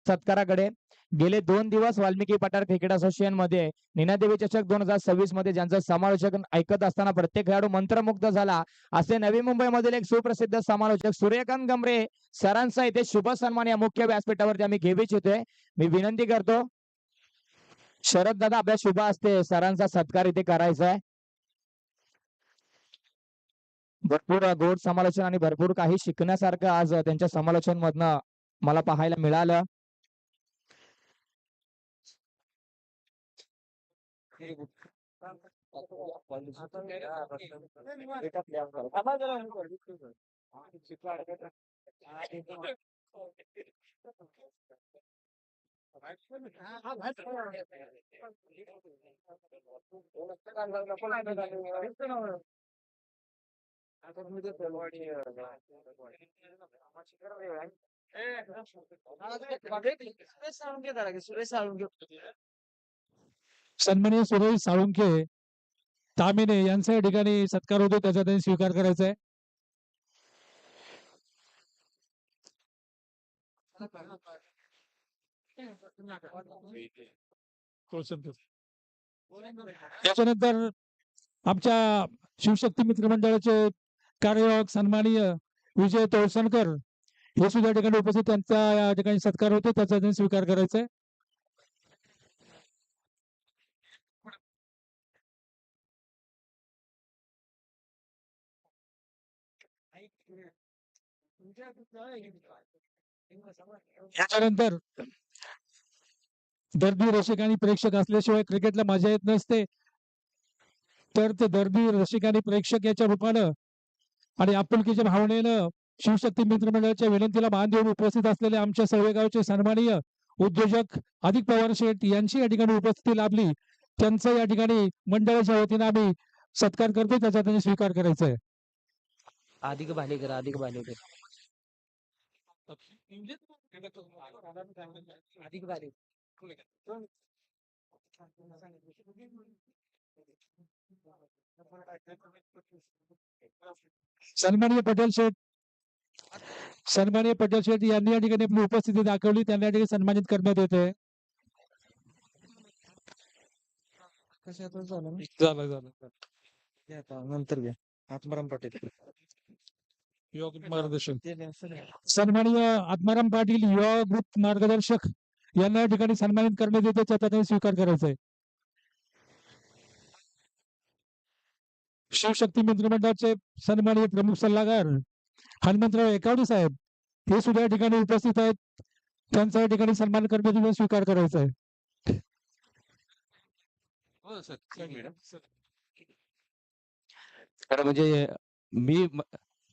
सत्काराकडे. गेले 2 दिवस वाल्मिकी पठार क्रिकेट असोसिएशन मध्ये नीनादेवी चषक 2026 मध्ये ज्यांचं समालोचन ऐकत असताना प्रत्येक खेळाडू मंत्रमुग्ध झाला, असे नवी मुंबईमधील एक सुप्रसिद्ध समालोचक सूर्यकांत गमरे सरांचा इथे शुभ सन्मान या मुख्य व्यासपीठावरती आम्ही घेऊ इच्छितोय. मी विनंती करतो शरद दादा आपल्या शुभ असते सरांचा सत्कार इथे करायचा आहे. भरपूर गोड समालोचन आणि भरपूर काही शिकण्यासारखं आज त्यांच्या समालोचन मधनं मला पाहायला मिळालं. सन्माननीय सुरेश साळुंखे तामिने यांचा या ठिकाणी सत्कार होतो, त्याचा त्यांनी स्वीकार करायचा आहे. त्याच्यानंतर आमच्या शिवशक्ती मित्र मंडळाचे कार्यवाहक सन्माननीय विजय तोळसणकर हे सुद्धा या ठिकाणी उपस्थित, त्यांचा या ठिकाणी सत्कार होतो, त्याचा त्यांनी स्वीकार करायचा आहे. याच्यानंतर दर्दी रसिक आणि प्रेक्षक असल्याशिवाय क्रिकेटला मजा येत नसते, तर ते दर्दी रसिक आणि प्रेक्षक याच्या रूपानं आणि आपुलकीच्या भावनेनं शिवशक्ती मित्र मंडळाच्या विनंतीला मान देऊन उपस्थित असलेले आमच्या सवयगावचे सन्माननीय उद्योजक अधिक पवार शेठ यांची या ठिकाणी उपस्थिती लाभली, त्यांचा या ठिकाणी मंडळाच्या वतीने आम्ही सत्कार करतो, त्याचा त्यांनी स्वीकार करायचा आहे. अधिक भालेकर अधिक भालेकर अधिक भालेकर सन्माननीय पटेल शेठ यांनी या ठिकाणी आपली उपस्थिती दाखवली, त्यांना या ठिकाणी सन्मानित करण्यात येत आहे. नंतर घ्या आत्माराम पाटील मार्गदर्शक सन्माननीय आत्माराम पाटील युवा ग्रुप मार्गदर्शक यांना या ठिकाणी सन्मानित करण्यात येते, त्याचा त्यांनी स्वीकार करायचा आहे. शिवशक्ती मंत्रिमंडळाचे सन्माननीय प्रमुख सल्लागार हनुमंतराव एकावडे साहेब हे सुद्धा या ठिकाणी उपस्थित आहेत, त्यांचा या ठिकाणी सन्मान करण्याचा स्वीकार करायचा आहे. खरं म्हणजे मी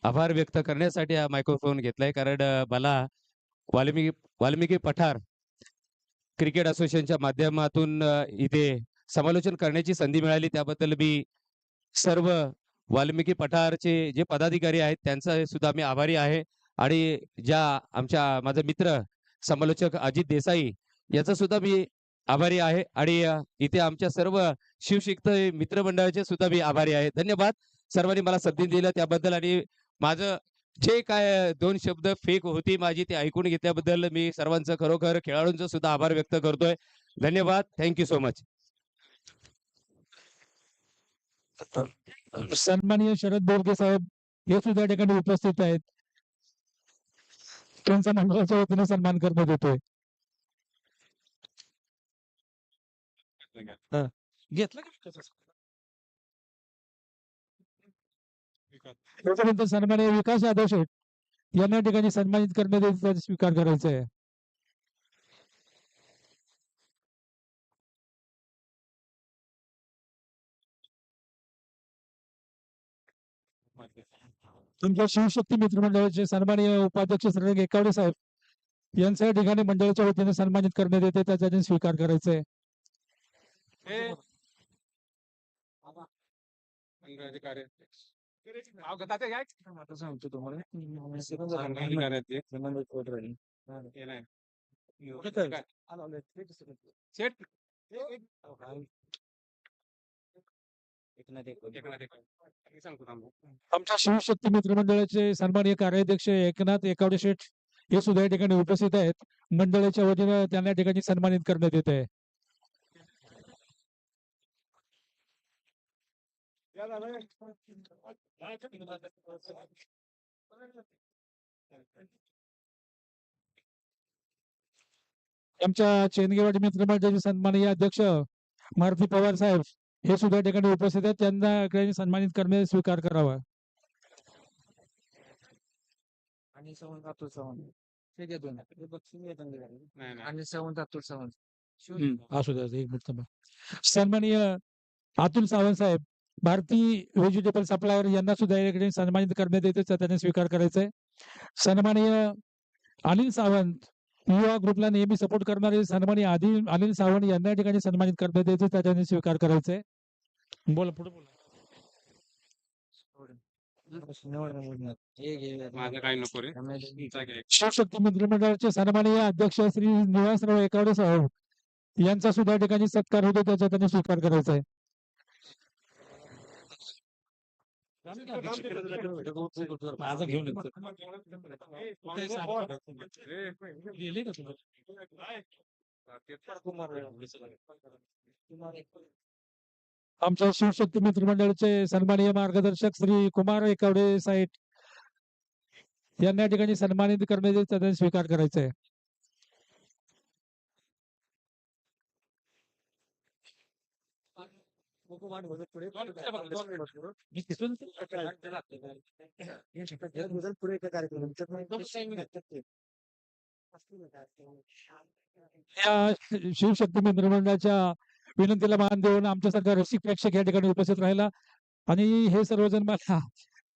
आभार व्यक्त करण्यासाठी हा मायक्रोफोन घेतलाय, कारण मला वाल्मिकी पठार क्रिकेट असोसिएशनच्या माध्यमातून इथे समालोचन करण्याची संधी मिळाली, त्याबद्दल मी सर्व वाल्मिकी पठारचे जे पदाधिकारी आहेत त्यांचा सुद्धा मी आभारी आहे. आणि ज्या माझे मित्र समालोचक अजित देसाई याचा सुद्धा मी आभारी आहे. आणि इथे आमच्या सर्व शिवशक्ती मित्र मंडळाचे सुद्धा मी आभारी आहे. धन्यवाद सर्वांनी मला संधी दिलं त्याबद्दल, आणि माझं जे काय 2 शब्द फेक होती माझी ते ऐकून घेतल्याबद्दल मी सर्वांचं खरोखर खेळाडूंचा सुद्धा आभार व्यक्त करतोय. धन्यवाद. Thank you so much. सन्माननीय शरद बोरगे साहेब हे सुद्धा या ठिकाणी उपस्थित आहेत, त्यांचा मंडळाच्या वतीने सन्मान करण्यात येतोय. त्याच्यानंतर सन्माननीय विकास यादव शेठ यांना या ठिकाणी सन्मानित करण्यात येते, त्याचा स्वीकार करायचा आहे. तुमच्या शिवशक्ती मित्र मंडळाचे सन्माननीय उपाध्यक्ष श्री एकावडे साहेब यांच्या या ठिकाणी मंडळाच्या वतीने सन्मानित करण्यात येते, त्याचा स्वीकार करायचा आहे. सांगतो तुम्हाला आमच्या शिवशक्ती मित्र मंडळाचे सन्माननीय कार्याध्यक्ष एकनाथ एकावडे शेठ हे सुद्धा या ठिकाणी उपस्थित आहेत, मंडळाच्या वतीनं त्यांना या ठिकाणी सन्मानित करण्यात येत आहे. आमच्या चेनगेवाडी मित्रमंडळाचे सन्माननीय अध्यक्ष मारुती पवार साहेब हे सुद्धा या ठिकाणी उपस्थित आहेत. त्यांना या ठिकाणी सन्मानित करण्यास स्वीकार करावा. आणि सावंत अतुल सावंत हे घे दोन. हे बक्षीस घे दोन. आणि सावंत अतुल सावंत असू द्या एक मिनिट थांबा. सन्माननीय अतुल सावंत साहेब भारतीय व्हेजिटेबल सप्लायर यांना सुद्धा या ठिकाणी सन्मानित करण्यात येते. त्यांनी स्वीकार करायचा आहे. सन्माननीय अनिल सावंत युवा ग्रुपला नेहमी सपोर्ट करणारे सन्माननीय अनिल सावंत यांना या ठिकाणी सन्मानित करण्यात येते. त्यांनी स्वीकार करायचा आहे. बोला पुढे बोला. हे घे. माझं काही नको रे. शिवशक्ती मंत्रिमंडळाचे सन्माननीय अध्यक्ष श्री निवासराव एकावडे साहेब यांचा सुद्धा या ठिकाणी सत्कार होतो. त्याचा त्यांनी स्वीकार करायचा आहे. माझं घेऊन येतो. आमच्या शिवशक्ती मित्रमंडळाचे सन्माननीय मार्गदर्शक श्री कुमार एकावडे साहेब यांना या ठिकाणी सन्मानित करण्याचे त्यांनी स्वीकार करायचा आहे. या शिवशक्ती मंत्रिमंडळाच्या विनंतीला मान देऊन आमच्यासारखा रसिक प्रेक्षक या ठिकाणी उपस्थित राहिला आणि हे सर्वजण मला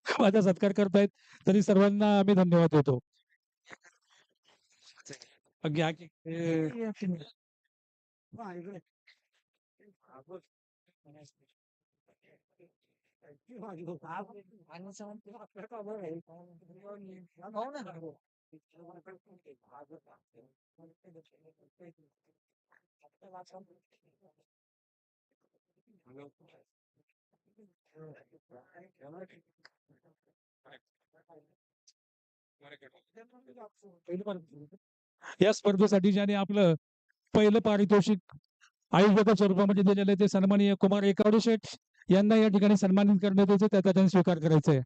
माझा सत्कार करतायत. तरी सर्वांना आम्ही धन्यवाद देतो. घ्या की. या स्पर्धेसाठी ज्याने आपलं पहिलं पारितोषिक आयुर्वेद स्वरूपामध्ये दिलेलं आहे ते सन्माननीय कुमार एकावडे शेठ यांना या ठिकाणी सन्मानित करण्यात येते. त्याचा त्यांनी स्वीकार करायचा आहे.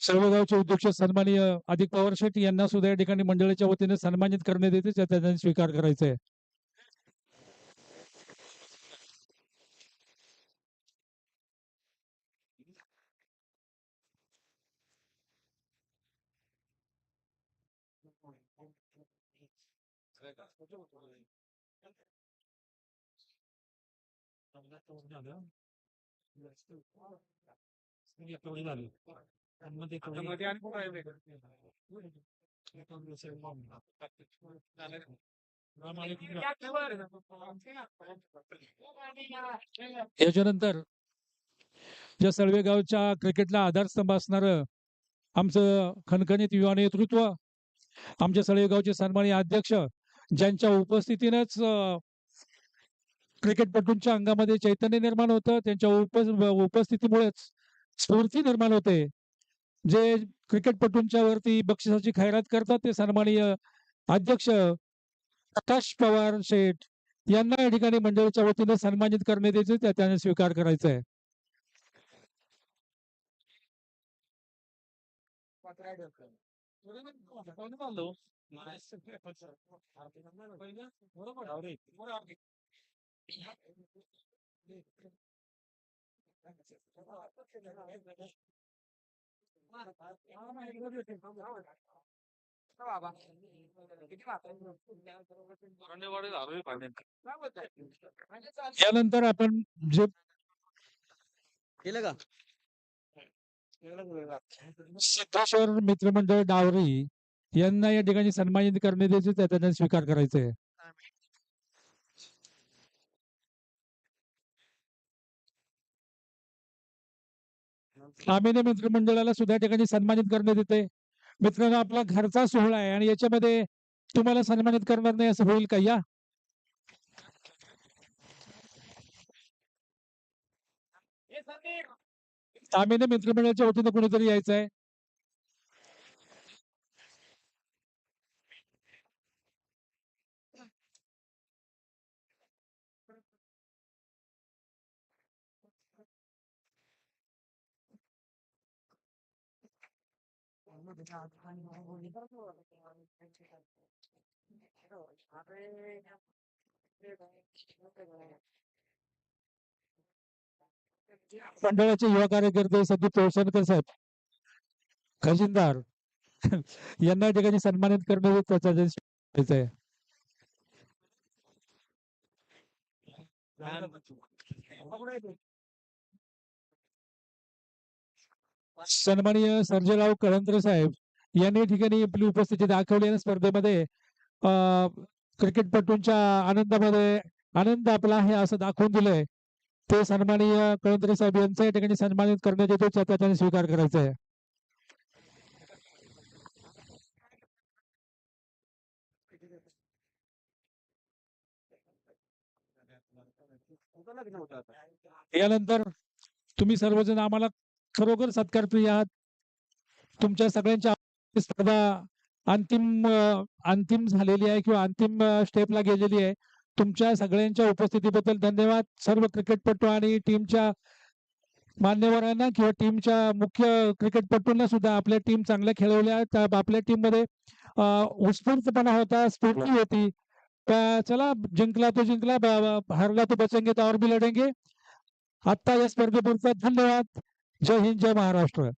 सर्व गावचे अध्यक्ष सन्माननीय अधिक पवार शेठ यांना सुद्धा या ठिकाणी मंडळाच्या वतीने सन्मानित करण्यात येते. त्याचा त्यांनी स्वीकार करायचा आहे. याच्यानंतर ज्या सळवे गावच्या क्रिकेटला आधारस्तंभ असणार आमचं खणखणीत युवा नेतृत्व आमच्या सळवे गावचे सन्माननीय अध्यक्ष ज्यांच्या उपस्थितीनेच क्रिकेटपटूंच्या अंगामध्ये चैतन्य निर्माण होतं. त्यांच्या उपस्थितीमुळेच स्फूर्ती निर्माण होते. जे क्रिकेटपटूंच्या वरती बक्षिसाची खैरात करतात ते सन्माननीय अध्यक्ष प्रकाश पवार शेठ यांना या ठिकाणी मंडळाच्या वतीने सन्मानित करण्यात यायचे. त्याने स्वीकार करायचा आहे. यानंतर आपण जे केलं का? सिद्धेश्वर मित्रमंडळ डावरी यांना या ठिकाणी सन्मानित करण्यात यायचे. त्याचा स्वीकार करायचा आहे. आम्ही मित्रमंडळाला सुद्धा या ठिकाणी सन्मानित करण्यात येते. मित्रांनो, आपला घरचा सोहळा आहे आणि याच्यामध्ये तुम्हाला सन्मानित करणार नाही असं होईल का? या. आम्ही मित्रमंडळाच्या वतीनं कोणीतरी यायचं आहे. मंडळाचे युवा कार्यकर्ते संदीप तोळसनकर साहेब, खजिनदार यांना या ठिकाणी सन्मानित करण्यात त्याचा आहे. सन्माननीय सर्जेराव कळंत्र साहेब यांनी या ठिकाणी आपली उपस्थिती दाखवली आणि स्पर्धेमध्ये क्रिकेटपटूंच्या आनंदामध्ये आनंद आपला आहे असं दाखवून दिलंय. ते सन्माननीय कळंत्र साहेब यांचा या ठिकाणी सन्मानित करण्यात येतो, त्याचा त्यांनी स्वीकार करायचा आहे. यानंतर तुम्ही सर्वजण आम्हाला खरोखर सत्कार प्रिय आहात. तुमच्या सगळ्यांच्या स्पर्धा अंतिम झालेली आहे किंवा अंतिम स्टेपला गेलेली आहे. तुमच्या सगळ्यांच्या उपस्थितीबद्दल धन्यवाद. सर्व क्रिकेटपटू आणि टीमच्या मान्यवरांना किंवा टीमच्या मुख्य क्रिकेटपटूंना सुद्धा आपल्या टीम चांगल्या खेळवल्या. आपल्या टीम मध्ये उत्स्फूर्तपणा होता, स्फूर्ती होती. चला, जिंकला तो जिंकला, हारला तो बचेंगे तो और भी लढेंगे. आता या स्पर्धेपुरता धन्यवाद. जय हिंद, जय महाराष्ट्र.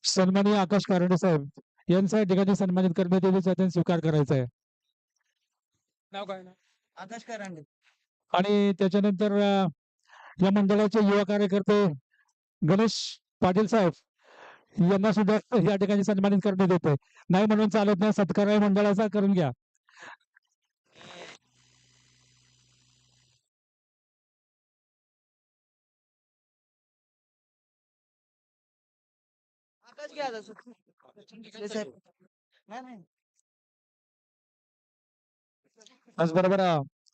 सन्माननीय आकाश कारंडे साहेब यांचा या ठिकाणी सन्मानित करण्यात येतो, त्याचा स्वीकार करायचा आहे. नाव काय? आकाश कारंडे. आणि त्याच्यानंतर या मंडळाचे युवा कार्यकर्ते गणेश पाटील साहेब यांना सुद्धा या ठिकाणी सन्मानित करण्यात येते. नाही म्हणून चालत नाही, सत्कार आहे मंडळाचा, करून घ्या. आकाश घ्या साहेब. नाही. त्याचबरोबर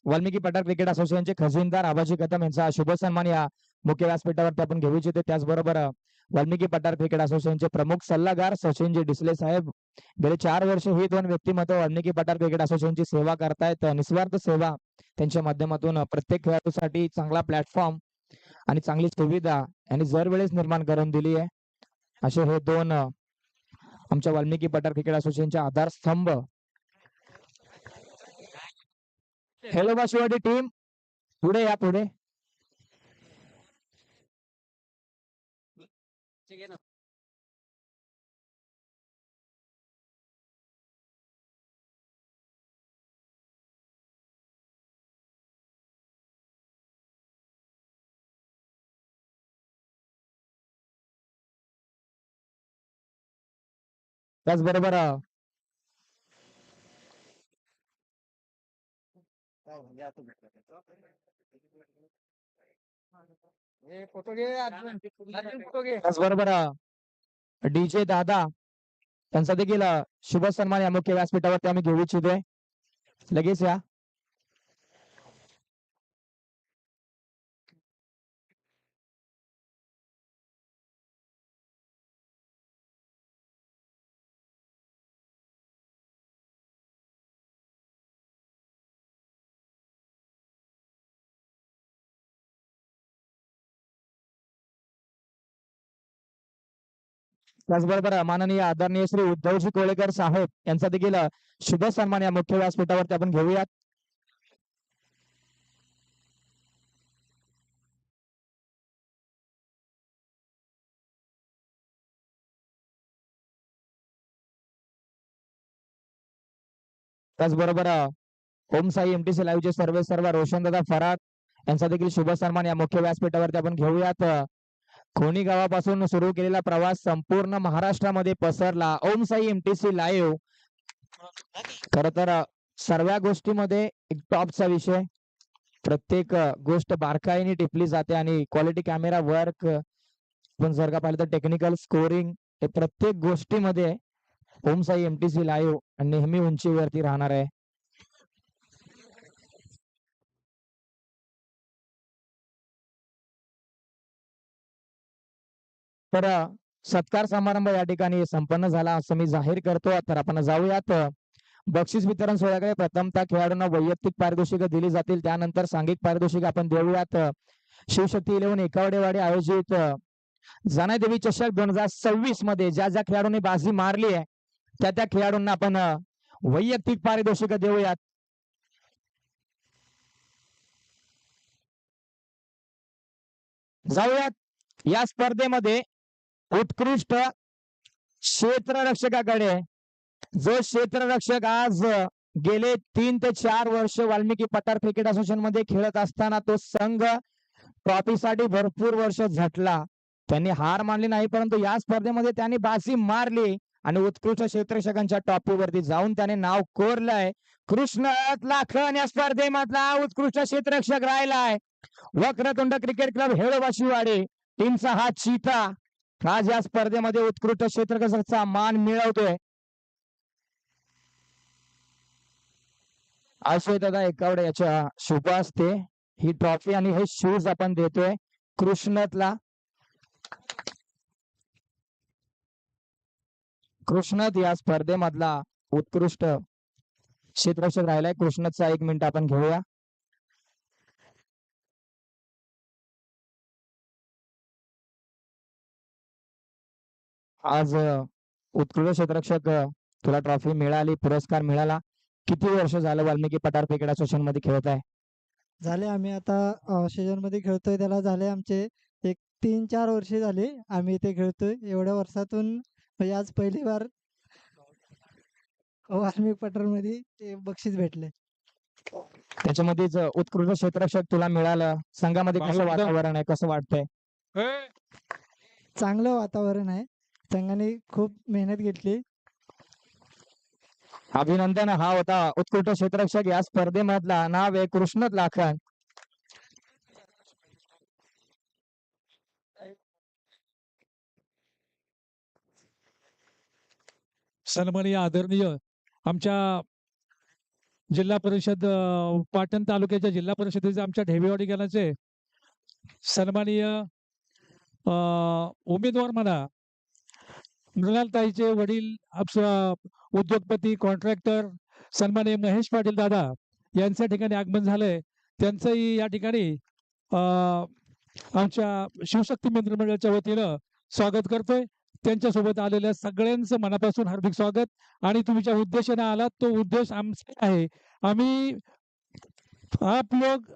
वाल्मिकी पठार क्रिकेट असोसिएशनचे खजिनदार आबाजी कदम यांचा शुभ सन्मान या मुख्य व्यासपीठावरती आपण घेऊ इच्छितो. त्याचबरोबर वाल्मिकी पठार क्रिकेट असोसिएशनचे प्रमुख सल्लागार सचिनजी डिसले साहेब, गेले 4 वर्ष ही दोन व्यक्तिमत्व वाल्मिकी पठार क्रिकेट असोसिएशनची सेवा करतायत. निस्वार्थ सेवा त्यांच्या माध्यमातून प्रत्येक खेळाडूसाठी चांगला प्लॅटफॉर्म आणि चांगली सुविधा यांनी जर वेळेस निर्माण करून दिली आहे. असे हे दोन आमच्या वाल्मिकी पठार क्रिकेट असोसिएशनचे आधारस्तंभ. हेलो शिवाजी टीम, पुढे या, पुढे. त्याचबरोबर त्याचबरोबर डीजे दादा त्यांचा देखील शुभ सन्मान या मुख्य व्यासपीठावरती आम्ही घेऊ इच्छितोय. लगेच या. त्याचबरोबर माननीय आदरणीय श्री उद्धवजी कोळेकर साहेब यांचा देखील शुभ सन्मान या मुख्य व्यासपीठावरती आपण घेऊयात. त्याचबरोबर ओम साई एमटीसी लाईव्हचे सर्व रोशनदादा फराट यांचा देखील शुभ सन्मान या मुख्य व्यासपीठावरती आपण घेऊयात. खोनी गावापासून सुरू केलेला प्रवास संपूर्ण महाराष्ट्रामध्ये पसरला. ओम साई एमटीसी लाईव्ह खर तर सर्व गोष्टीमध्ये एक टॉपचा विषय. प्रत्येक गोष्ट बारकाईने टिपली जाते आणि क्वालिटी कॅमेरा वर्क पण जर का पाहिलं तर टेक्निकल स्कोरिंग हे प्रत्येक गोष्टीमध्ये ओम साई एमटीसी लाईव्ह नेहमी उंचीवरती राहणार आहे. तर सत्कार समारंभ या ठिकाणी संपन्न झाला असं मी जाहीर करतो. तर आपण जाऊयात बक्षीस वितरण सोहळ्याकडे. प्रथमतः खेळाडूंना वैयक्तिक पारितोषिक दिली जातील, त्यानंतर सांघिक पारितोषिक आपण देऊयात. शिवशक्ती 11 एकावडेवाडी आयोजित जानादेवी चषक 2026 मध्ये ज्या ज्या खेळाडूंनी बाजी मारली आहे त्या खेळाडूंना आपण वैयक्तिक पारितोषिक देऊयात. जाऊयात या स्पर्धेमध्ये उत्कृष्ट क्षेत्ररक्षकाकडे. जो क्षेत्ररक्षक आज गेले 3 ते 4 वर्ष वाल्मिकी पठार क्रिकेट असोसिएशन मध्ये खेळत असताना तो संघ ट्रॉफीसाठी भरपूर वर्ष झटला. त्यांनी हार मानली नाही, परंतु या स्पर्धेमध्ये त्यांनी बाजी मारली आणि उत्कृष्ट क्षेत्ररक्षकांच्या टॉपीवरती जाऊन त्याने नाव कोरलंय. कृष्ण लाखन या स्पर्धेमधला उत्कृष्ट क्षेत्ररक्षक राहिलाय. वक्रतुंड क्रिकेट क्लब हेडोबाशिवाडी टीमचा हा चीता आज या स्पर्धेमध्ये उत्कृष्ट क्षेत्ररक्षकाचा मान मिळवतोय. आशय दादा एकावडे याच्या शुभ हस्ते ही ट्रॉफी आणि हे शूज आपण देतोय कृष्णतला. कृष्णत या स्पर्धेमधला उत्कृष्ट क्षेत्ररक्षक राहिलाय. कृष्णतचा 1 मिनिट आपण घेऊया. आज उत्कृष्ट क्षेत्ररक्षक तुला ट्रॉफी मिळाली, पुरस्कार मिळाला. किती वर्ष झालं वाल्मिकी पठार क्रिकेट असोसिएशन मध्ये खेळत आहे? झाले आम्ही आता सीजन मध्ये खेळतोय, त्याला झाले आमचे एक 3-4 वर्षे झाले आम्ही इथे खेळतोय. एवढ्या वर्षातून म्हणजे आज पहिली बार वाल्मिकी पठार मध्ये ते बक्षीस भेटले. त्याच्यामध्येच उत्कृष्ट क्षेत्ररक्षक तुला मिळालं. संघामध्ये कसं भाषण द्या. वातावरण आहे, कसं वाटतंय? चांगलं वातावरण आहे. संघाने खूप मेहनत घेतली. अभिनंदन. हा होता उत्कृष्ट क्षेत्ररक्षक या स्पर्धेमधला. नाव आहे कृष्णत लाखन. सन्माननीय आदरणीय आमच्या जिल्हा परिषद पाटण तालुक्याच्या जिल्हा परिषदेचे आमच्या ढेबेवाडी गणाचे सन्माननीय उमेदवार म्हणा मृणालताईचे वडील उद्योगपती कॉन्ट्रॅक्टर सन्माननीय महेश पाटील दादा यांच्या ठिकाणी आगमन झालंय. त्यांचंही या ठिकाणी आमच्या शिवशक्ती मित्रमंडळाच्या वतीनं स्वागत करतोय. त्यांच्यासोबत आलेल्या सगळ्यांचं मनापासून हार्दिक स्वागत. आणि तुमच्या उद्देशाने आलात तो उद्देश आमचा आहे. आम्ही आप लोग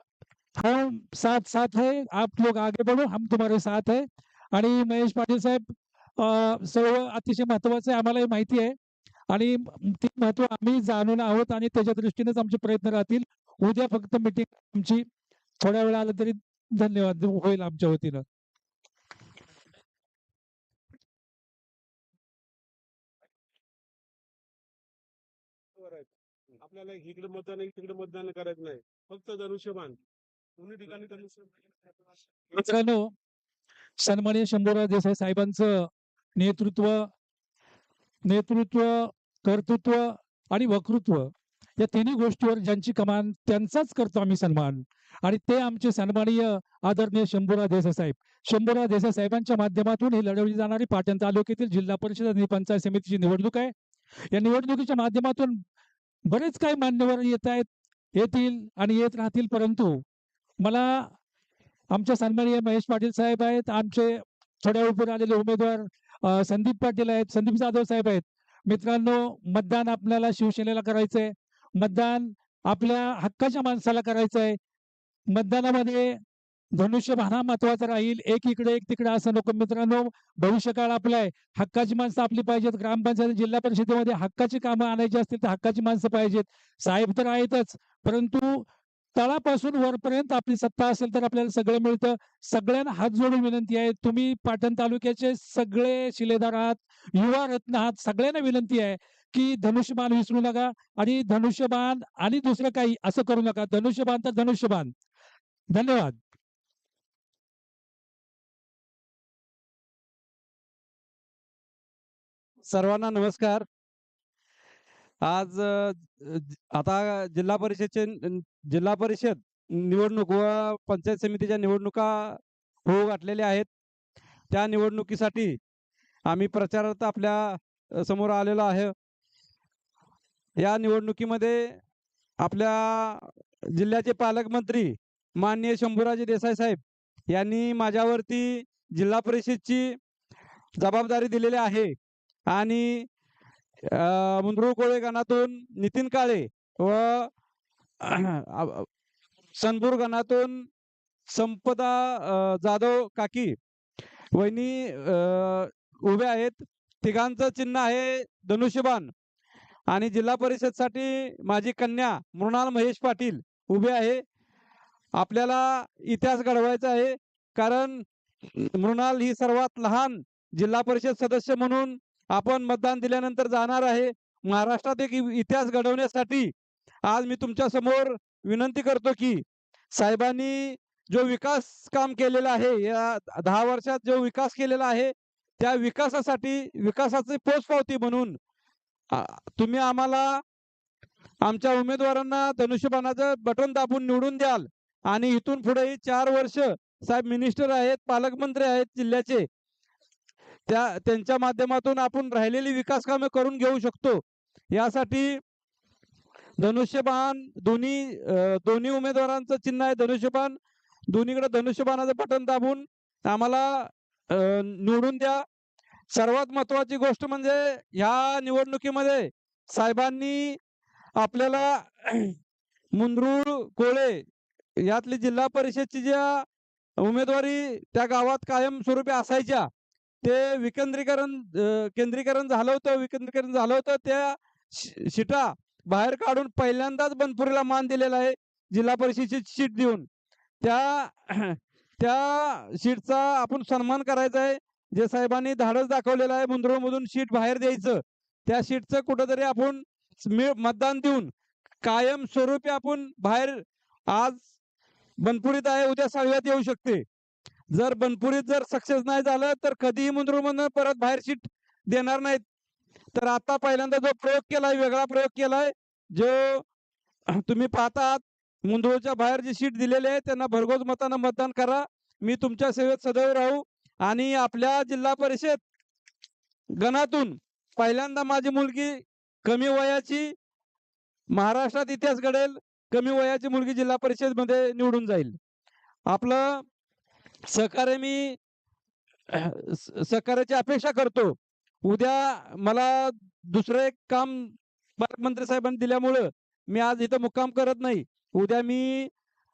हम साथ साथ है, आप लोग आगे बढ़ो, हम तुम्हारे साथ है. आणि महेश पाटील साहेब सर्व अतिशय महत्वाचं आहे, आम्हालाही माहिती आहे आणि ते महत्व आम्ही जाणून आहोत आणि त्याच्या दृष्टीनेच आमचे प्रयत्न राहतील. उद्या फक्त मीटिंग आमची थोड्या वेळ आलं तरी धन्यवाद होईल आमच्या वतीनं. आपल्याला इकडे मतदान तिकडे मतदान करायचं नाही, फक्त धनुष्यबाण दोन्ही ठिकाणी मित्रांनो, सन्माननीय शंभूराज देसाई साहेबांचं नेतृत्व कर्तृत्व आणि वक्तृत्व या तिन्ही गोष्टीवर ज्यांची कमान त्यांचाच करतो आम्ही सन्मान. आणि ते आमचे सन्माननीय आदरणीय शंभूराज देसाई साहेब. शंभूराज देसाई साहेबांच्या माध्यमातून ही लढवली जाणारी पाटण तालुक्यातील जिल्हा परिषद आणि पंचायत समितीची निवडणूक आहे. या निवडणुकीच्या माध्यमातून बरेच काही मान्यवर येतील आणि येत राहतील. परंतु मला आमच्या सन्माननीय महेश पाटील साहेब आहेत, आमचे थोड्या उभे आलेले उमेदवार संदीप पाटील आहेत, संदीप जाधव साहेब आहेत. मित्रांनो, मतदान आपल्याला शिवसेनेला करायचंय. मतदान आपल्या हक्काच्या माणसाला करायचंय. मतदानामध्ये धनुष्यबाण हा महत्वाचा राहील. एक इकडे एक तिकडे असं नको मित्रांनो. भविष्यकाळ आपला आहे. हक्काची माणसं आपली पाहिजेत. ग्रामपंचायत जिल्हा परिषदेमध्ये हक्काची कामं आणायची असतील तर हक्काची माणसं पाहिजेत. साहेब तर आहेतच, परंतु तळापासून वरपर्यंत आपली सत्ता असेल तर आपल्याला सगळं मिळतं. सगळ्यांना हात जोडून विनंती आहे, तुम्ही पाटण तालुक्याचे सगळे शिलेदार आहात, युवा रत्न आहात, सगळ्यांना विनंती आहे की धनुष्यबाण विसरू नका. आणि धनुष्यबाण आणि दुसरं काही असं करू नका. धनुष्यबाण तर धनुष्यबाण. धन्यवाद. सर्वांना नमस्कार. आज आता जिल्हा परिषद निवडणूक व पंचायत समितीच्या निवडणुका होऊ घातलेल्या आहेत. त्या निवडणुकीसाठी आम्ही प्रचारार्थ आपल्या समोर आलेलो आहे. या निवडणुकीमध्ये आपल्या जिल्ह्याचे पालकमंत्री माननीय शंभूराजे देसाई साहेब यांनी माझ्यावरती जिल्हा परिषदची जबाबदारी दिलेली आहे. आणि मुंद्रुळ कोळे गणातून नितीन काळे व सनपूर गणातून संपदा जाधव काकी वहिनी उभे आहेत. तिघांचं चिन्ह आहे धनुष्यबाण. आणि जिल्हा परिषदसाठी माझी कन्या मृणाल महेश पाटील उभे आहे. आपल्याला इतिहास घडवायचा आहे, कारण मृणाल ही सर्वात लहान जिल्हा परिषद सदस्य म्हणून आपण मतदान दिल्यानंतर जाणार आहे. महाराष्ट्रात एक इतिहास घडवण्यासाठी आज मी तुमच्या समोर विनंती करतो की साहेबांनी जो विकास काम केलेला आहे, या 10 वर्षात जो विकास केलेला आहे, त्या विकासासाठी विकासाची पोचपावती म्हणून तुम्ही आम्हाला आमच्या उमेदवारांना धनुष्यबाणाचं बटन दाबून निवडून द्याल. आणि इथून पुढेही 4 वर्ष साहेब मिनिस्टर आहेत, पालकमंत्री आहेत जिल्ह्याचे, त्यांच्या माध्यमातून आपण राहिलेली विकास कामे करून घेऊ शकतो. यासाठी धनुष्यबाण दोन्ही उमेदवारांचं चिन्ह आहे धनुष्यबाण. दोन्हीकडे धनुष्यबाणाचं बटन दाबून आम्हाला निवडून द्या. सर्वात महत्वाची गोष्ट म्हणजे ह्या निवडणुकीमध्ये साहेबांनी आपल्याला मुंद्रुळ कोळे यातली जिल्हा परिषदची ज्या उमेदवारी त्या गावात कायमस्वरूपी असायच्या, ते केंद्रीकरण झालं होतं. त्या शिटा बाहेर काढून पहिल्यांदाच बनपुरीला मान दिलेला आहे जिल्हा परिषदेची शीट देऊन. त्या शीटचा आपण सन्मान करायचा आहे. जे साहेबांनी धाडस दाखवलेलं आहे मुंद्रुळमधून शीट बाहेर द्यायचं, त्या शीटचं कुठंतरी आपण मतदान देऊन कायम स्वरूपी आपण बाहेर, आज बनपुरीत आहे, उद्या साळव्यात येऊ शकते. जर बनपुरीत जर सक्सेस नाही झालं तर कधीही मुंद्रुळमधून परत बाहेर शीट देणार नाहीत. तर आता पहिल्यांदा जो प्रयोग केलाय, वेगळा प्रयोग केलाय, जो तुम्ही पाहतात, मुंद्रुळच्या बाहेर जी शीट दिलेली आहे त्यांना भरघोस मतानं मतदान करा. मी तुमच्या सेवेत सदैव राहू. आणि आपल्या जिल्हा परिषद गणातून पहिल्यांदा माझी मुलगी कमी वयाची, महाराष्ट्रात इतिहास घडेल, कमी वयाची मुलगी जिल्हा परिषद मध्ये निवडून जाईल. आपलं सहकार्याची अपेक्षा करतो. उद्या मला दुसरं एक काम पालकमंत्री साहेबांनी दिल्यामुळं मी आज इथं मुक्काम करत नाही. उद्या मी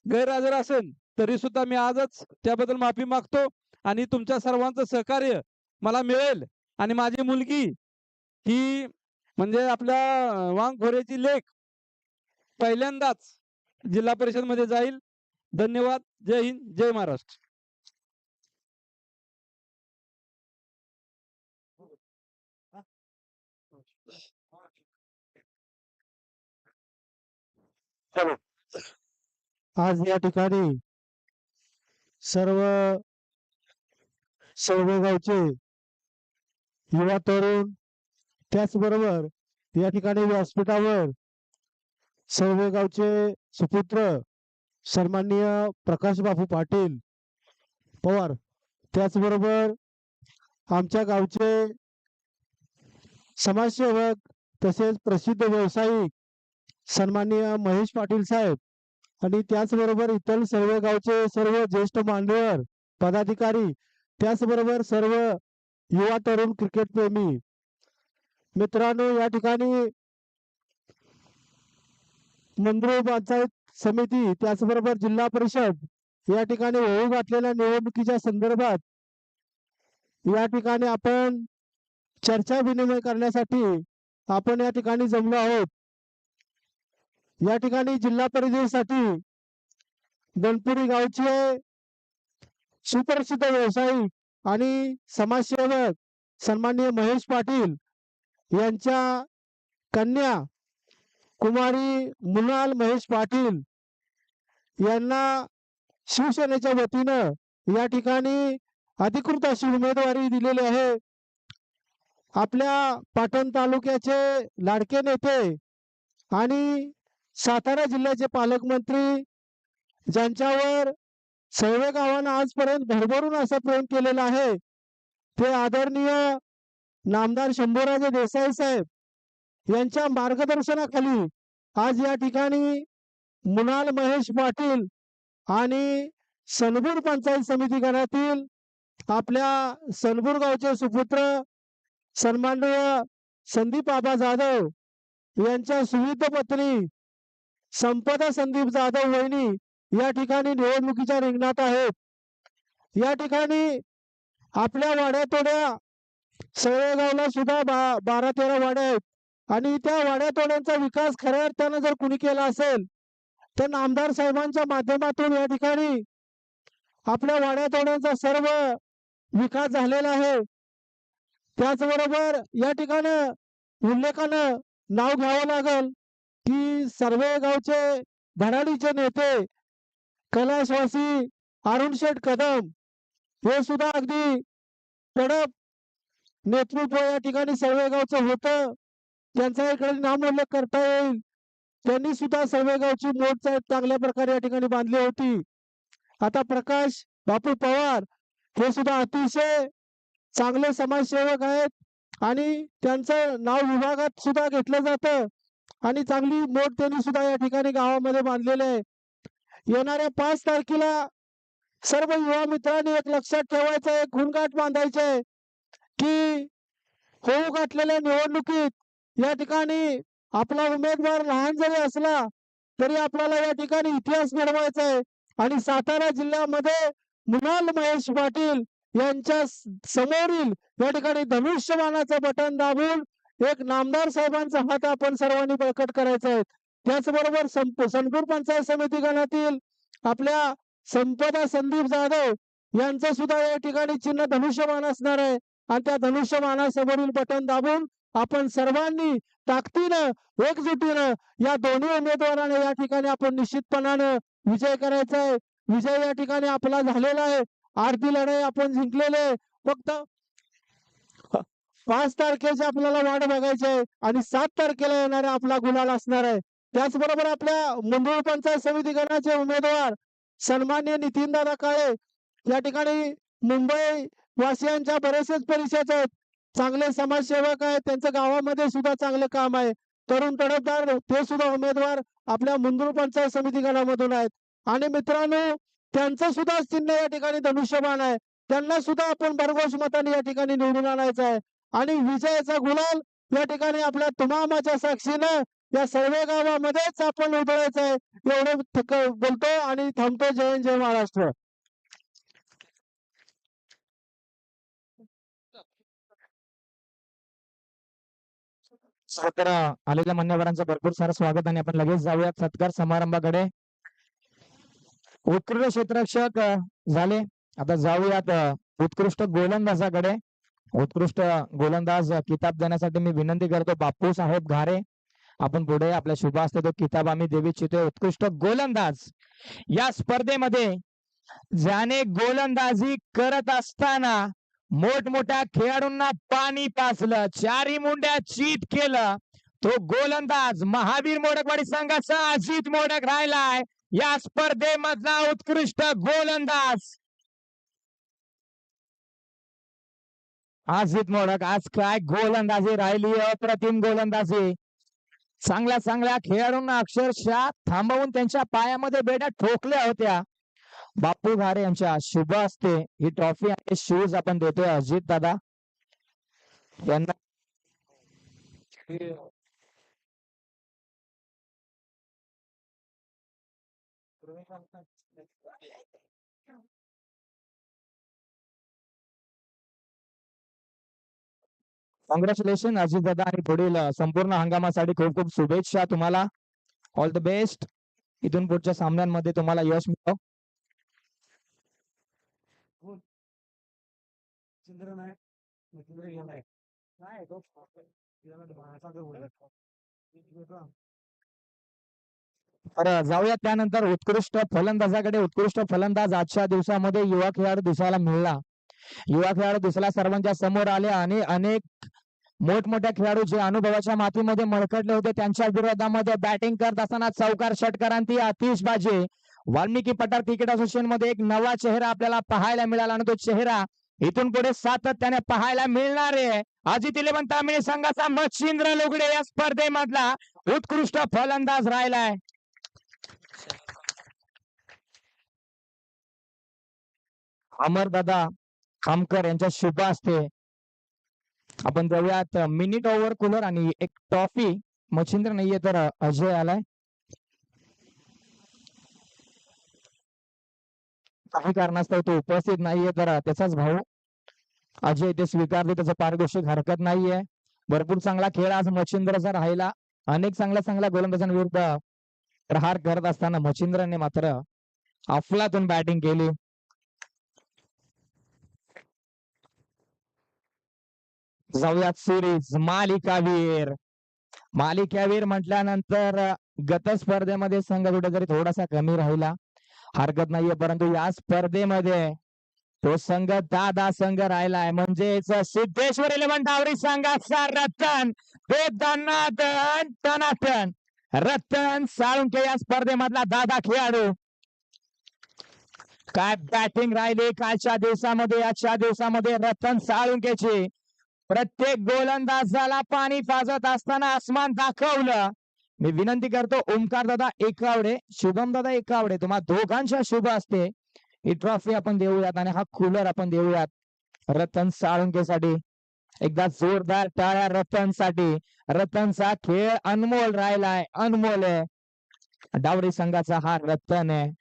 गैरहजर असेल तरी सुद्धा मी आजच त्याबद्दल माफी मागतो. आणि तुमच्या सर्वांचं सहकार्य मला मिळेल. आणि माझी मुलगी ही म्हणजे आपल्या वांगखोरेची लेक पहिल्यांदाच जिल्हा परिषद मध्ये जाईल. धन्यवाद. जय हिंद, जय महाराष्ट्र. आज या ठिकाणी सर्व गावचे युवा तरुण, त्याचबरोबर या ठिकाणी व्यासपीठावर गावचे सुपुत्र सन्माननीय प्रकाश बापू पाटील पवार, त्याचबरोबर आमच्या गावचे समाजसेवक तसेच प्रसिद्ध व्यावसायिक सन्माननीय महेश पाटील साहेब, आणि त्याचबरोबर इतर सर्व गावचे सर्व ज्येष्ठ मान्यवर पदाधिकारी, त्याचबरोबर सर्व युवा तरुण क्रिकेट प्रेमी मित्रांनो, या ठिकाणी मंगरुळ पंचायत समिती त्याचबरोबर जिल्हा परिषद या ठिकाणी होऊ घातलेल्या निवडणुकीच्या संदर्भात या ठिकाणी आपण चर्चा विनिमय करण्यासाठी आपण या ठिकाणी जमलो आहोत. या ठिकाणी जिल्हा परिषदेसाठी गणपुरी गावचे सुप्रसिद्ध व्यावसायिक आणि समाजसेवक सन्माननीय महेश पाटील यांच्या कन्या कुमारी मुनाल महेश पाटील यांना शिवसेनेच्या वतीनं या ठिकाणी अधिकृत अशी उमेदवारी दिलेली आहे. आपल्या पाटण तालुक्याचे लाडके नेते आणि सातारा जिल्ह्याचे पालकमंत्री ज्यांच्यावर सर्व गावांना आजपर्यंत भरभरून असं प्रेम केलेलं आहे ते आदरणीय नामदार शंभूराजे देसाई साहेब यांच्या मार्गदर्शनाखाली आज या ठिकाणी मुनाल महेश पाटील आणि सनबूर पंचायत समिती गणातील आपल्या सनबूर गावचे सुपुत्र सन्माननीय संदीप आबा जाधव यांच्या सुविध पत्नी संपदा संदीप जाधव वहिनी या ठिकाणी निवडणुकीच्या रिंगणात आहेत. या ठिकाणी आपल्या वाड्यातोड्या सळेगावला सुद्धा 12-13 वाड्या आहेत आणि त्या वाड्यातोड्यांचा विकास खऱ्या अर्थानं जर कुणी केला असेल तर आमदार साहेबांच्या माध्यमातून या ठिकाणी आपल्या वाड्यातोड्यांचा सर्व विकास झालेला आहे. त्याचबरोबर या ठिकाणी उल्लेखानं नाव घ्यावं लागल की सर्व गावचे धडाडीचे नेते कैलासवासी अरुण शेठ कदम हे सुद्धा अगदी कडक नेतृत्व या ठिकाणी सर्व गावचं होतं. त्यांचा इकडे नामोल्लेख करता येईल. त्यांनी सुद्धा सर्व गावची मोठ चांगल्या प्रकारे या ठिकाणी बांधली होती. आता प्रकाश बापू पवार हे सुद्धा अतिशय चांगले समाजसेवक आहेत आणि त्यांचं नाव विभागात सुद्धा घेतलं जातं आणि चांगली मोठ त्यांनी सुद्धा या ठिकाणी गावामध्ये बांधलेले आहे. येणाऱ्या 5 तारखेला सर्व युवा मित्रांनी एक लक्षात ठेवायचं आहे, खूणगाठ बांधायचे आहे की होऊ घातलेल्या निवडणुकीत या ठिकाणी आपला उमेदवार लहान जरी असला तरी आपल्याला या ठिकाणी इतिहास घडवायचा आहे आणि सातारा जिल्ह्यामध्ये मुनाल महेश पाटील यांच्या समोरील या ठिकाणी धनुष्यबाणाचं बटन दाबून एक नामदार साहेबांचा हात आपण सर्वांनी बळकट करायचा आहे. त्याचबरोबर सनपूर पंचायत समिती गणातील आपल्या संपदा संदीप जाधव यांचं सुद्धा या ठिकाणी चिन्ह धनुष्यबाण असणार आहे आणि त्या धनुष्यबाणासमोरील बटन दाबून आपण सर्वांनी ताकदीनं एकजुटीनं या दोन्ही उमेदवारांना या ठिकाणी आपण निश्चितपणानं विजय करायचा आहे. विजय या ठिकाणी आपला झालेला आहे. आरती लढाई आपण जिंकलेले. फक्त 5 तारखेची आपल्याला वाट बघायची आहे आणि 7 तारखेला येणारा आपला गुलाल असणार आहे. त्याचबरोबर आपल्या मंगरुळ पंचायत समिती गणाचे उमेदवार सन्माननीय नितीनदादा काळे या ठिकाणी मुंबई वासियांच्या बरेचसेच परिचय आहेत. चांगले समाजसेवक आहेत. त्यांचं गावामध्ये सुद्धा चांगलं काम आहे. तरुण तडफदार ते सुद्धा उमेदवार आपल्या मंगरुळ पंचायत समिती गणामधून आहेत आणि मित्रांनो त्यांचं सुद्धा चिन्ह या ठिकाणी धनुष्यबाण आहे. त्यांना सुद्धा आपण भरघोस मताने या ठिकाणी निवडून आणायचं आहे आणि विजयाचा गुलाल या ठिकाणी आपल्या तुमामाच्या साक्षीनं या सर्व गावामध्येच आपण उधळायचं आहे. एवढं बोलतो आणि थांबतो. जय हिंद, जय महाराष्ट्र. तर आलेल्या मान्यवरांचं भरपूर सारं स्वागत आणि आपण लगेच जाऊयात सत्कार समारंभाकडे. उत्कृष्ट क्षेत्ररक्षक झाले. आता जाऊयात उत्कृष्ट गोलंदाजाकडे. उत्कृष्ट गोलंदाज किताब देण्यासाठी मी विनंती करतो बापू साहेब घारे आपण पुढे आपल्या शुभ असते तो किताब आम्ही देऊ इच्छितो. उत्कृष्ट गोलंदाज या स्पर्धेमध्ये ज्याने गोलंदाजी करत असताना मोठमोठ्या खेळाडूंना पाणी पाजलं, 4 मुंड्या चित केलं, तो गोलंदाज महावीर मोडकवाडी संघाचा अजित मोडक राहिलाय या स्पर्धेमधला उत्कृष्ट गोलंदाज अजित मोडक. आज काय गोलंदाजी राहिली, अप्रतिम गोलंदाजी. चांगल्या खेळाडूंना अक्षरशः थांबवून त्यांच्या पायामध्ये बेड्या ठोकल्या होत्या. बापू घारे यांच्या शुभ हस्ते ही ट्रॉफी आणि शूज आपण देतोय अजित दादा. यांना कॉंग्रॅच्युलेशन अजितदादा आणि पुढील संपूर्ण हंगामासाठी खूप खूप शुभेच्छा तुम्हाला. All the best. इथून पुढच्या सामन्यांमध्ये तुम्हाला यश मिळो. तर जाऊया त्यानंतर उत्कृष्ट फलंदाजाकडे. उत्कृष्ट फलंदाज आजच्या दिवसामध्ये युवा खेळाडू दिसायला मिळाला. युवा खेळाडू दिसला सर्वांच्या समोर आले आणि अनेक मोठमोठ्या खेळाडू जे अनुभवाच्या मातीमध्ये मळकटले होते त्यांच्या विरोधामध्ये बॅटिंग करत असताना चौकार षटकारांती आतिषबाजी. वाल्मिकी पठार क्रिकेट असोसिएशन मध्ये एक नवा चेहरा आपल्याला पाहायला मिळाला आणि तो चेहरा इथून पुढे सातत्याने पाहायला मिळणार आहे. अजित 11 तामिळी संघाचा मच्छिंद्र लोगडे या स्पर्धेमधला उत्कृष्ट फलंदाज राहिलाय. अमरदादा खामकर यांच्या शुभ हस्ते आपण देऊयात मिनिट ओव्हर कूलर आणि एक ट्रॉफी. मच्छिंद्र नाहीये तर अजय आलाय. काही कारणास्तव तो उपस्थित नाहीये तर त्याचाच भाऊ अजय ते स्वीकारले. त्याचं पारितोषिक हरकत नाहीये. भरपूर चांगला खेळ आज मच्छिंद्रचा राहिला. अनेक चांगल्या गोलंदाजांविरुद्ध प्रहार करत असताना मच्छिंद्रने मात्र अफलातून बॅटिंग केली. जाऊयात सिरीज मालिकावीर. मालिकावीर म्हटल्यानंतर गत स्पर्धेमध्ये संघ कुठेतरी थोडासा कमी राहिला, हरकत नाहीये, परंतु या स्पर्धेमध्ये तो संघ दादा संघ राहिलाय. म्हणजेच सिद्धेश्वर 11 डावरी संघाचा रतन टनाटन रतन साळुंके या स्पर्धेमधला दादा खेळाडू. काय बॅटिंग राहिली कालच्या दिवसामध्ये. आजच्या दिवसामध्ये रतन साळुंकेची प्रत्येक गोलंदाजाला पाणी पाजत असताना आसमान दाखवलं. मी विनंती करतो ओमकार दादा एकावडे, शुभम दादा एकावडे, तुम्हा दोघांच्या शुभ असते ही ट्रॉफी आपण देऊयात आणि हा कूलर आपण देऊयात रतन साळुंकेसाठी. एकदा जोरदार टाळ्या रतनसाठी. रतनचा खेळ अनमोल राहिलाय, अनमोल आहे. डावरी संघाचा हा रतन आहे.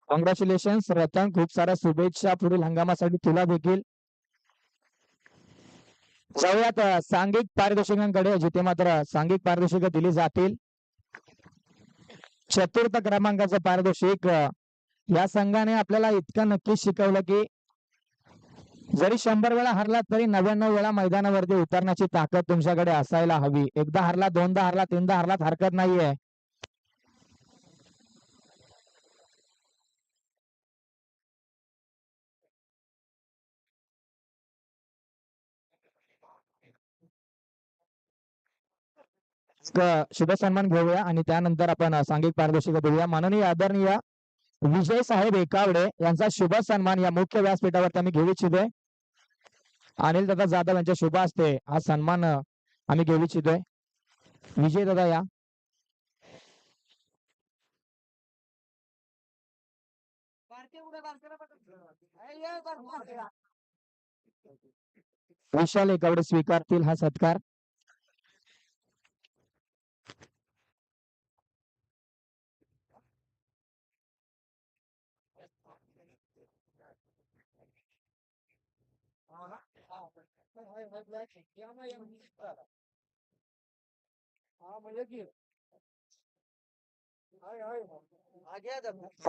कॉंग्रॅच्युलेशन रतन, खूप साऱ्या शुभेच्छा पुढील हंगामासाठी तुला देखील. जाऊयात सांघिक पारितोषिकांकडे, जिथे मात्र सांघिक पारितोषिक दिली जातील. चतुर्थ क्रमांकाचं पारितोषिक या संघाने आपल्याला इतकं नक्की शिकवलं की जरी 100 वेळा हरलात तरी 99 वेळा मैदानावरती उतरण्याची ताकद तुमच्याकडे असायला हवी. एकदा हरला, दोनदा हरला, तीनदा हरलात हरकत नाहीये. शुभ सन्मान घेऊया आणि त्यानंतर आपण सांघिक पारितोषिक देऊया. माननीय आदरणीय विजय साहेब एकावडे यांचा शुभ सन्मान या मुख्य व्यासपीठावरती आम्ही घेऊ इच्छितोय. अनिल दादा जाधव यांच्या शुभ हस्ते हा सन्मान आम्ही घेऊ इच्छितोय. विजय दादा या. विशाल एकावडे स्वीकारतील हा सत्कार.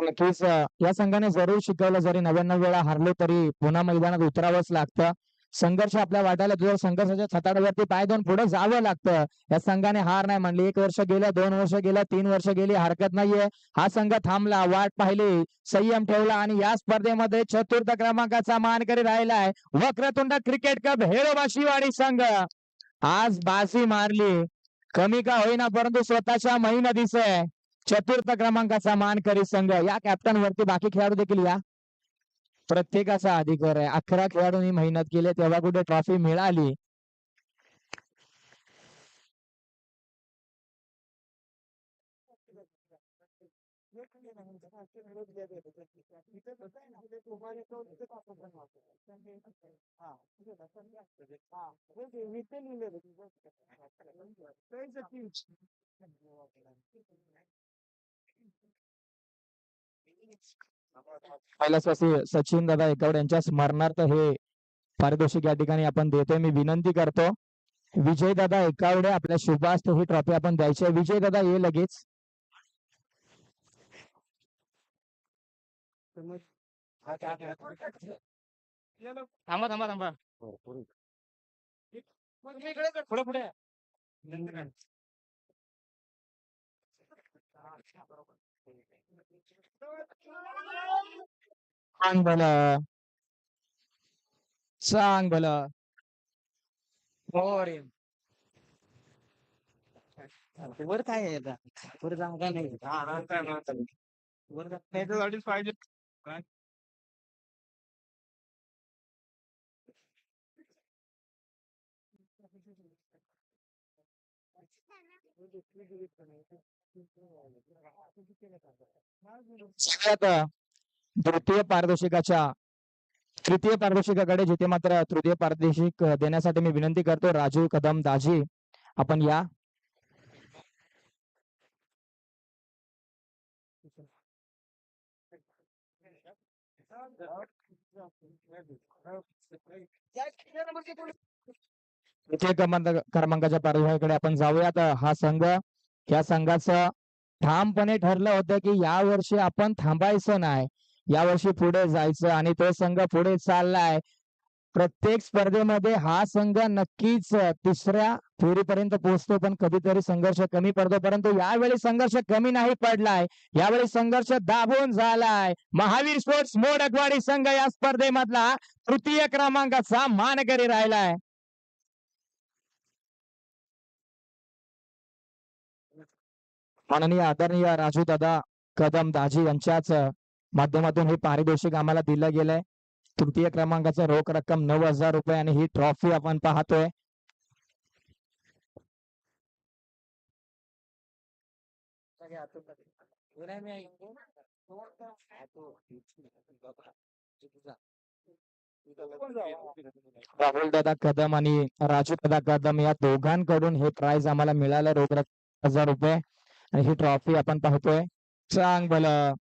नक्कीच या संघाने जरूर शिकवलं, जरी 99 वेळा हरलो तरी पुन्हा मैदानात उतरावंच लागतं. संघर्ष आपल्या वाटायला तुझ्या संघर्षाच्या छताडावरती पाय देऊन पुढे जावं लागतं. या संघाने हार नाही मानली. 1 वर्ष गेलं, 2 वर्ष गेलं, 3 वर्ष गेली, हरकत नाहीये. हा संघ थांबला, वाट पाहिली, संयम ठेवला आणि या स्पर्धेमध्ये चतुर्थ क्रमांकाचा मानकरी राहिलाय वक्रतुंड क्रिकेट क्लब हेरोबा शिवाडी संघ. आज बाजी मारली, कमी का होईना परंतु स्वतःच्या मेहनतीचे चतुर्थ क्रमांकाचा मानकरी संघ. या कॅप्टन वरती बाकी खेळाडू देखील या. प्रत्येकाचा अधिकार आहे. 11 खेळाडूंनी मेहनत केली तेव्हा कुठे ट्रॉफी मिळाली. कैलासवासी सचिन दादा एकवड यांच्या स्मरणार्थ हे पारितोषिक या ठिकाणी आपण देतोय. मी विनंती करतो विजय दादा एकावडे आपल्या शुभास्थ ही ट्रॉफी आपण द्यायची आहे. विजय दादा ये लगेच. थांबा थांबा थांबा पुढे पुढे सांग भलं सांग भलं वर काय आहे आता वर जागा नाही वर जाण्यासाठीच पाहिजे काय सगळ्यात तृतीय पारितोषिकाकडे जिथे मात्र तृतीय पारितोषिक देण्यासाठी मी विनंती करतो राजू कदम दाजी आपण या. तृतीय क्रमांकाच्या पारितोषिकाकडे आपण जाऊयात. हा संघ या संघाचं ठामपणे ठरलं होतं की या वर्षी आपण थांबायचं नाही, या वर्षी पुढे जायचं आणि तो संघ पुढे चाललाय. प्रत्येक स्पर्धेमध्ये हा संघ नक्कीच तिसऱ्या फेरीपर्यंत पोहोचतो, पण कधीतरी संघर्ष कमी पडतो, परंतु यावेळी संघर्ष कमी नाही पडलाय, यावेळी संघर्ष दाबून झालाय. महावीर स्पोर्ट्स मोडकवाडी संघ या स्पर्धेमधला तृतीय क्रमांकाचा मानकरी राहिलाय. माननीय आदरणीय राजू दादा कदम दाजी यांच्याच माध्यमातून हे पारितोषिक आम्हाला दिलं गेलंय. तृतीय क्रमांकाचं रोख रक्कम 9,000 रुपये आणि ही ट्रॉफी आपण पाहतोय. राहुल दादा कदम आणि राजू दादा कदम या दोघांकडून हे प्राइज आम्हाला मिळालं रोख रक्कम 1,000 रुपये आणि ही ट्रॉफी आपण पाहतोय. सांग भलं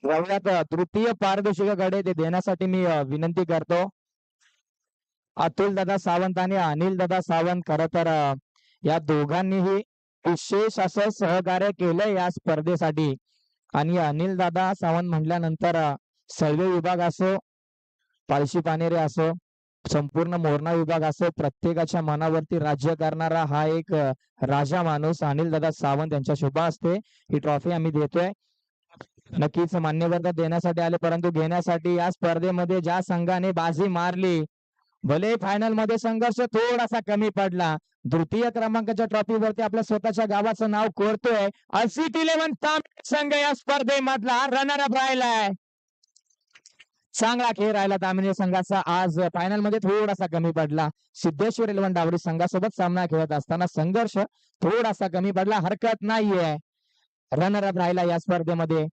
राहुल्यात तृतीय पारितोषिकाकडे ते देण्यासाठी मी विनंती करतो अतुल दादा सावंत आणि अनिल दादा सावंत. खरं तर या दोघांनीही विशेष असं सहकार्य केलंय या स्पर्धेसाठी आणि अनिल दादा सावंत म्हटल्यानंतर सळवे विभाग असो, पालशी पानेरे असो, संपूर्ण मोरणा विभाग असो, प्रत्येकाच्या मनावरती राज्य करणारा हा एक राजा माणूस अनिल दादा सावंत यांच्या शुभ हस्ते ही ट्रॉफी आम्ही देतोय. नक्कीच मान्यवर तर देण्यासाठी आले, परंतु घेण्यासाठी या स्पर्धेमध्ये ज्या संघाने बाजी मारली, भले फायनल मध्ये संघर्ष थोडासा कमी पडला, तृतीय क्रमांकाच्या ट्रॉफीवरती आपल्या स्वतःच्या गावाचं नाव कोरतोय. अल्सिट 11 तांबे संघ या स्पर्धेमधला रनर अप राहिलाय. चांगला खेळ राहिला तामिनी संघाचा, आज फायनल मध्ये थोडासा कमी पडला. सिद्धेश्वर 11 डावरी संघासोबत सामना खेळत असताना संघर्ष थोडासा कमी पडला, हरकत नाहीये. रनर अप राहिला या स्पर्धेमध्ये.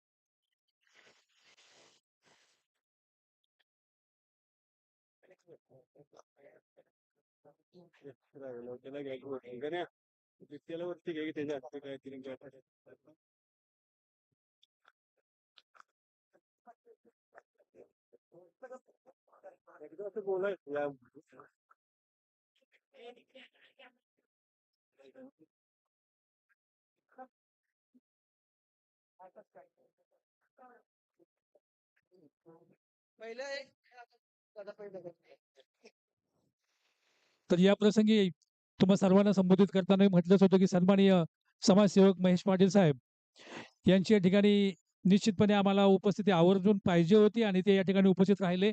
तर या प्रसंगी तुम्हा सर्वांना संबोधित करताना म्हटलंच होतं की सन्माननीय समाजसेवक महेश पाटील साहेब यांची या ठिकाणी निश्चितपणे आम्हाला उपस्थिती आवर्जून पाहिजे होती आणि ते या ठिकाणी उपस्थित राहिले.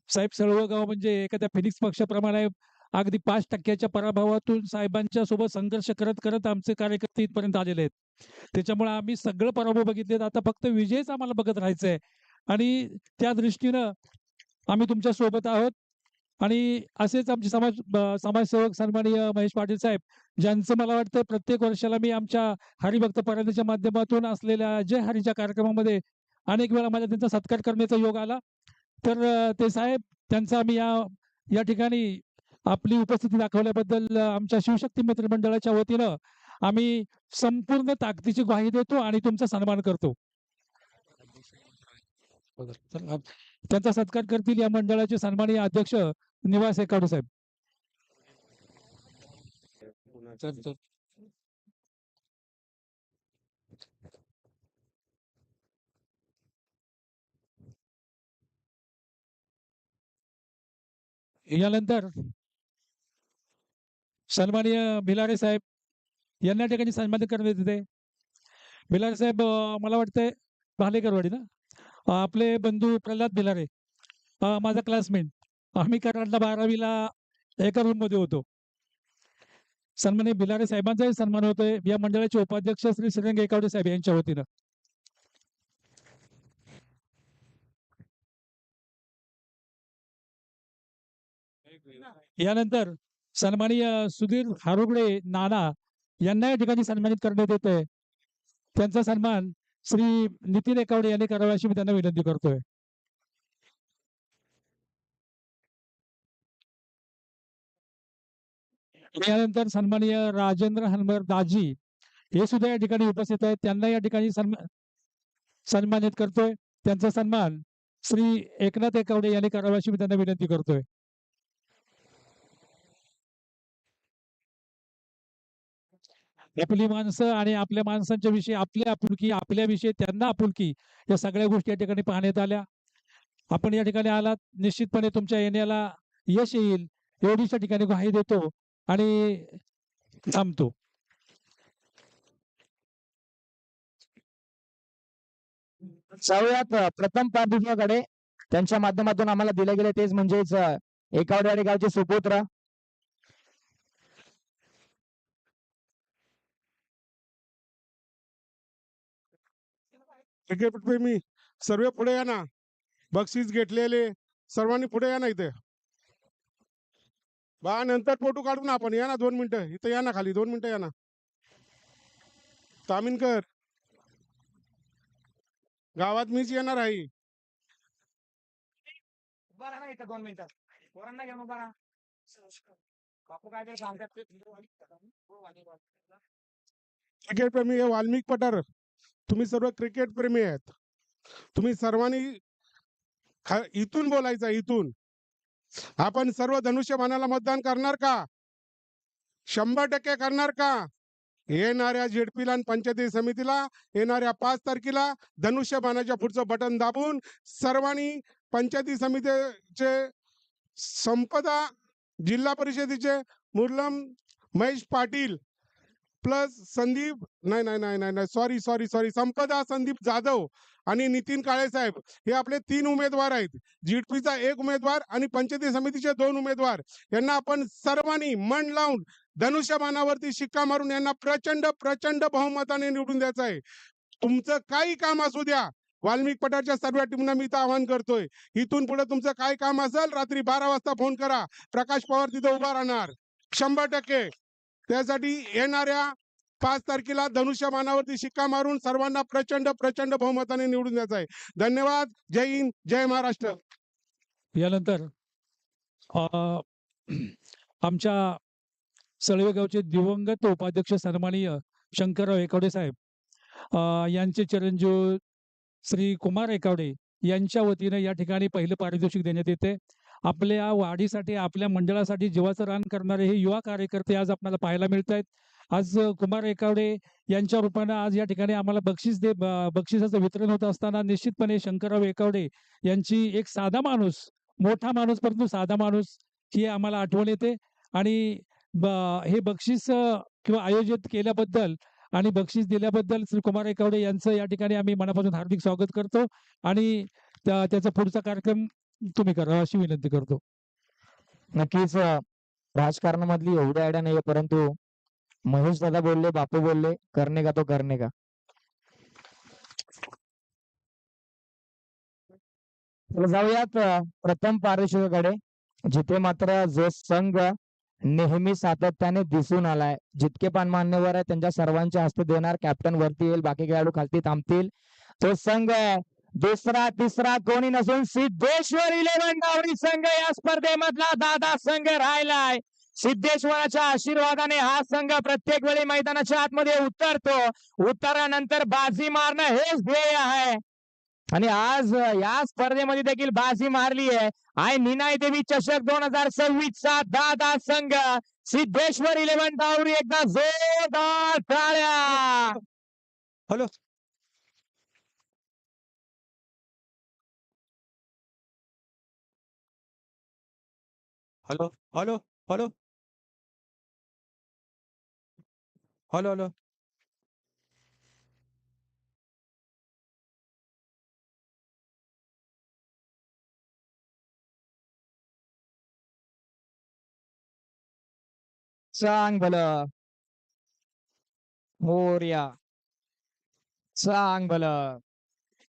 साहेब सळवगाव म्हणजे एखाद्या फिनिक्स पक्षाप्रमाणे अगदी 5% पराभवातून साहेबांच्या सोबत संघर्ष करत करत आमचे कार्यकर्ते इथपर्यंत आलेले आहेत. त्याच्यामुळे आम्ही सगळं पराभव बघितलेत, आता फक्त विजयच आम्हाला बघत राहायचंय आणि त्या दृष्टीनं आम्ही तुमच्या सोबत आहोत आणि असेच आमचे समाजसेवक सन्माननीय महेश पाटील साहेब, ज्यांचं मला वाटतं प्रत्येक वर्षाला मी आमच्या हरिभक्त परायणाच्या माध्यमातून असलेल्या जय हरीच्या कार्यक्रमामध्ये अनेक वेळा माझा त्यांचा सत्कार करण्याचा योग आला. तर ते साहेब, त्यांचा आम्ही या ठिकाणी आपली उपस्थिती दाखवल्याबद्दल आमच्या शिवशक्ती मित्रमंडळाच्या वतीनं आम्ही संपूर्ण ताकदीची ग्वाही देतो आणि तुमचा सन्मान करतो. त्यांचा सत्कार करतील या मंडळाचे सन्माननीय अध्यक्ष निवास एकावडे साहेब. यानंतर सन्माननीय भिलारे साहेब यांना ठिकाणी सन्मानित करण्यात येते. भिलारे साहेब, मला वाटतंय भालेकरवाडी ना, आपले बंधू प्रल्हाद भिलारे, माझा क्लासमेट. आम्ही कराडला 12वीला एका रूम मध्ये होतो. सन्माननीय भिलारे साहेबांचाही सन्मान होतोय या मंडळाचे उपाध्यक्ष श्री श्रीरंग एकावडे साहेब यांच्या वतीनं. यानंतर सन्माननीय सुधीर हारुगडे नाना यांना या ठिकाणी सन्मानित करण्यात येत आहे. त्यांचा सन्मान श्री नितीन एकावडे यांनी करावा अशी मी त्यांना विनंती करतोय. यानंतर सन्माननीय राजेंद्र हनमर दाजी हे सुद्धा या ठिकाणी उपस्थित आहेत. त्यांना या ठिकाणी सन्मानित करतोय. त्यांचा सन्मान श्री एकनाथ एकावडे यांनी करावा अशी मी त्यांना विनंती करतोय. आपली माणसं आणि आपल्या माणसांच्या विषयी आपली आपुलकी, आपल्याविषयी त्यांना आपुलकी, या सगळ्या गोष्टी या ठिकाणी पाहण्यात आल्या. आपण या ठिकाणी आलात, निश्चितपणे तुमच्या येण्याला यश येईल एवढीच या ठिकाणी ग्वाही देतो आणि थांबतो. जाऊयात प्रथम पाठिंब्याकडे. त्यांच्या माध्यमातून आम्हाला दिले गेले तेच म्हणजेच एकावडेवाडी गावचे सुपुत्र क्रिकेट प्रेमी सर्व पुढे या ना. बक्षीस घेतलेले सर्वांनी पुढे या ना. इथे बा, नंतर फोटो काढू ना आपण. या ना 2 मिनिटं इथं या ना, खाली 2 मिनिटं या ना. तामिनकर, गावात मीच येणार आहे. बरं ना, इथं 2 मिनिटं पोरांना घेऊन उभा राहा. बापू काय तरी सांगतात ते. क्रिकेट प्रेमी हे वाल्मिक पठार, तुम्ही सर्व क्रिकेट प्रेमी आहेत. तुम्ही सर्वांनी इथून बोलायचं. इथून आपण सर्व धनुष्यबाणाला मतदान करणार का? 100% करणार का? येणाऱ्या झेडपीला आणि पंचायती समितीला येणाऱ्या 5 तारखेला धनुष्यबाणाच्या पुढचं बटन दाबून सर्वांनी पंचायती समितीचे संपदा, जिल्हा परिषदेचे मुरलम महेश पाटील प्लस संदीप सॉरी संपदा संदीप जाधव आणि नितीन काळे साहेब हे आपले 3 उमेदवार आहेत. झिडपीचा 1 उमेदवार आणि पंचायती समितीचे 2 उमेदवार यांना आपण सर्वांनी मन लावून धनुष्यबाणावरती शिक्का मारून यांना प्रचंड बहुमताने निवडून द्यायचं आहे. तुमचं काही काम असू द्या, वाल्मिक पठारच्या सर्व टीमना मी इथं आवाहन करतोय, इथून पुढे तुमचं काय काम असेल रात्री 12 वाजता फोन करा. प्रकाश पवार तिथं उभा राहणार 100%. त्यासाठी येणाऱ्या 5 तारखेला धनुष्यबाणावरती शिक्का मारून सर्वांना प्रचंड बहुमताने निवडून द्यायचं आहे. धन्यवाद. जय हिंद, जय महाराष्ट्र. यानंतर आमच्या सळवेगावचे दिवंगत उपाध्यक्ष सन्माननीय शंकरराव एकावडे साहेब यांचे चिरंजीव श्री कुमार एकावडे यांच्या वतीने या ठिकाणी पहिलं पारितोषिक देण्यात येते. आपल्या वाढीसाठी, आपल्या मंडळासाठी जीवाचं रान करणारे हे युवा कार्यकर्ते आज आपल्याला पाहायला मिळत आहेत. आज कुमार एकावडे यांच्या रूपानं आज या ठिकाणी आम्हाला बक्षिसाचं वितरण होत असताना निश्चितपणे शंकरराव एकावडे यांची एक साधा माणूस, मोठा माणूस परंतु साधा माणूस ही आम्हाला आठवण येते. आणि हे बक्षीस किंवा आयोजित केल्याबद्दल आणि बक्षीस दिल्याबद्दल श्री कुमार एकावडे यांचं या ठिकाणी आम्ही मनापासून हार्दिक स्वागत करतो आणि त्याचा पुढचा कार्यक्रम तुम्ही करा अशी विनंती करतो. नक्कीच राजकारणामधली एवढी आयडिया नाहीये, परंतु महेश दादा बोलले, बापू बोलले, करणे का तो करणे का. जाऊयात प्रथम पारितोषिकाकडे. जिथे मात्र जो संघ नेहमी सातत्याने दिसून आलाय, जितके पण मान्यवर आहे त्यांच्या सर्वांच्या हस्ते देणार, कॅप्टन वरती येईल, बाकी खेळाडू खालती थांबतील. तो संघ आहे दुसरा तिसरा कोणी नसून सिद्धेश्वर 11 डावरी संघ या स्पर्धेमधला दादा संघ राहिलाय. सिद्धेश्वराच्या आशीर्वादाने हा संघ प्रत्येक वेळी मैदानाच्या आतमध्ये उतरतो. उतरल्यानंतर बाजी मारणं हेच ध्येय आहे आणि आज या स्पर्धेमध्ये देखील बाजी मारली आहे. आय निनाय देवी चषक 2026 चा दादा संघ सिद्धेश्वर 11 डावरी. एकदा जोरदार टाळ्या. Hello hello hello hello hello hello चांगलं मोर्या चांगलं